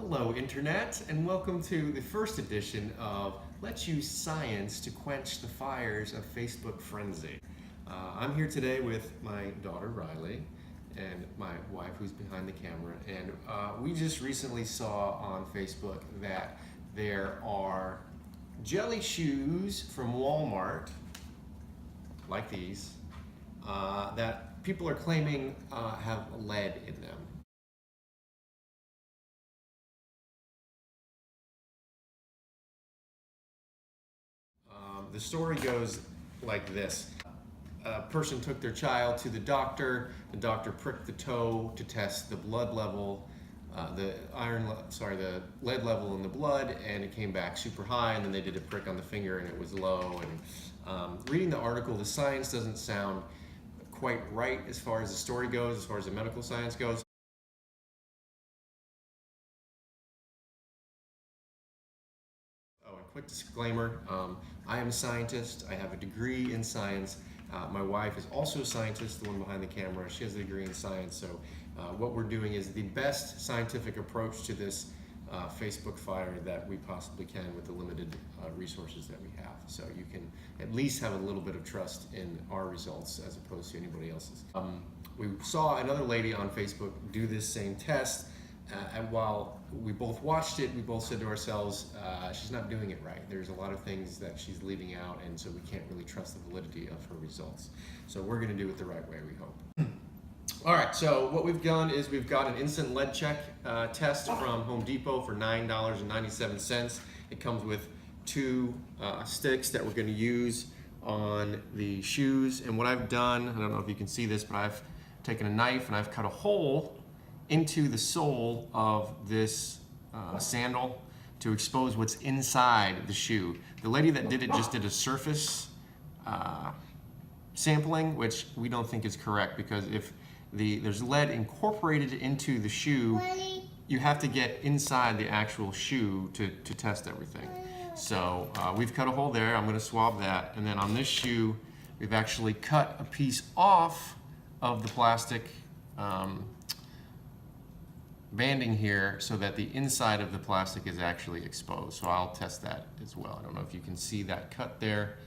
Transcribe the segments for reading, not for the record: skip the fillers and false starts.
Hello Internet, and welcome to the first edition of Let's Use Science to Quench the Fires of Facebook Frenzy. I'm here today with my daughter Riley and my wife who's behind the camera, and we just recently saw on Facebook that there are jelly shoes from Walmart, like these, that people are claiming have lead in them. The story goes like this. A person took their child to the doctor pricked the toe to test the blood level, the lead level in the blood, and it came back super high, and then they did a prick on the finger and it was low. And reading the article, the science doesn't sound quite right as far as the story goes, as far as the medical science goes. Oh, and quick disclaimer, I am a scientist. I have a degree in science. My wife is also a scientist, the one behind the camera. She has a degree in science. So what we're doing is the best scientific approach to this Facebook fire that we possibly can with the limited resources that we have. So you can at least have a little bit of trust in our results as opposed to anybody else's. We saw another lady on Facebook do this same test. And while we both watched it, we both said to ourselves, she's not doing it right. There's a lot of things that she's leaving out, and so we can't really trust the validity of her results. So we're going to do it the right way, we hope. All right, so what we've done is we've got an instant lead check test from Home Depot for $9.97. It comes with two sticks that we're going to use on the shoes. And what I've done, I don't know if you can see this, but I've taken a knife and I've cut a hole into the sole of this sandal to expose what's inside the shoe. The lady that did it just did a surface sampling, which we don't think is correct, because if there's lead incorporated into the shoe, you have to get inside the actual shoe to test everything. So we've cut a hole there. I'm going to swab that, and then on this shoe we've actually cut a piece off of the plastic banding here so that the inside of the plastic is actually exposed. So I'll test that as well. I don't know if you can see that cut there,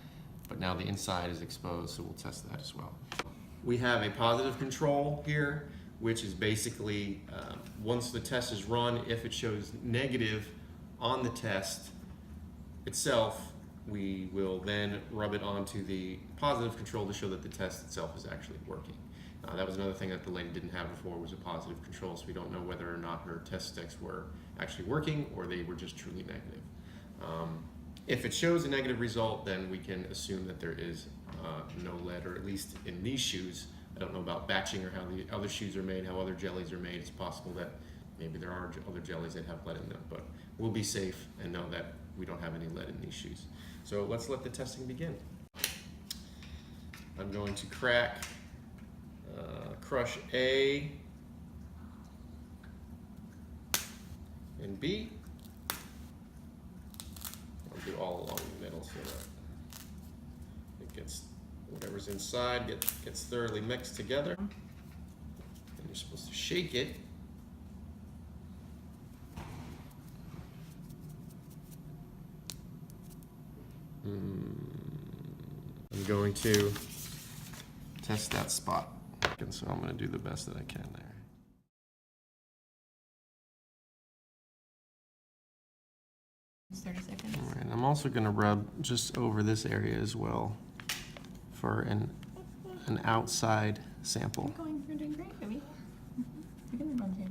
but now the inside is exposed, so we'll test that as well. We have a positive control here, which is basically once the test is run, if it shows negative on the test itself, we will then rub it onto the positive control to show that the test itself is actually working. That was another thing that the lady didn't have before, was a positive control, so we don't know whether or not her test sticks were actually working or they were just truly negative. If it shows a negative result, then we can assume that there is no lead, or at least in these shoes. I don't know about batching or how the other shoes are made, how other jellies are made. It's possible that maybe there are other jellies that have lead in them, but we'll be safe and know that we don't have any lead in these shoes. So let's let the testing begin. I'm going to crush A and B. I'll do all along the middle so that it gets, whatever's inside gets thoroughly mixed together. And you're supposed to shake it. I'm going to test that spot. And so I'm going to do the best that I can there. It's 30 seconds. All right, I'm also going to rub just over this area as well for an outside sample. You're doing great, baby. You're doing well, Jane.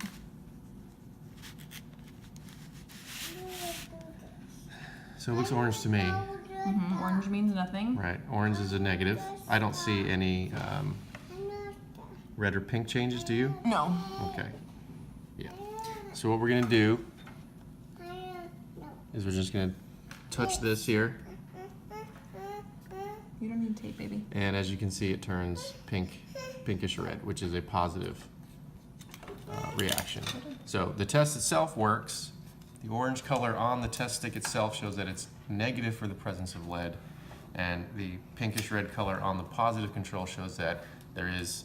So it looks orange to me. Orange means nothing. Right, orange is a negative. I don't see any red or pink changes, do you? No. Okay. Yeah. So what we're going to do is we're just going to touch this here. You don't need tape, baby. And as you can see, it turns pinkish red, which is a positive reaction. So the test itself works. The orange color on the test stick itself shows that it's negative for the presence of lead, and the pinkish red color on the positive control shows that there is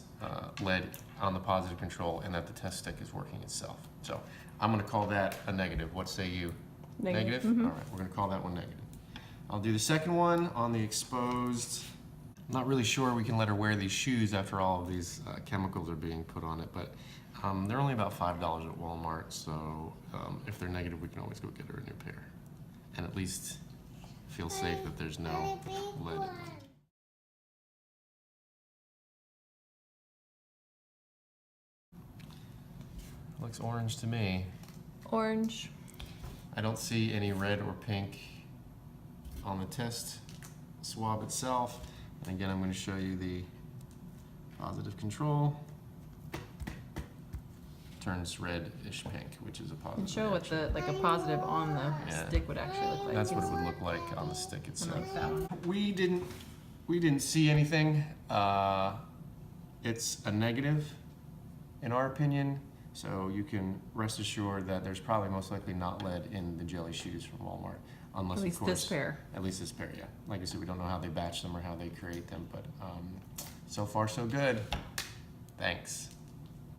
lead on the positive control and that the test stick is working itself. So I'm going to call that a negative. What say you? Negative. All right, we're going to call that one negative. I'll do the second one on the exposed. I'm not really sure we can let her wear these shoes after all of these chemicals are being put on it, but they're only about $5 at Walmart, so if they're negative, we can always go get her a new pair. And at least feel safe that there's no lead in them. Looks orange to me. Orange. I don't see any red or pink on the test swab itself. And again, I'm going to show you the positive control. Turns reddish pink, which is a positive. And show what reaction. the a positive on the Yeah. stick would actually look like. That's what it would look like on the stick itself. Like that one. We didn't see anything. It's a negative, in our opinion. So you can rest assured that there's probably most likely not lead in the jelly shoes from Walmart, unless At least of course this pair. At least this pair, yeah. Like I said, we don't know how they batch them or how they create them, but so far so good. Thanks.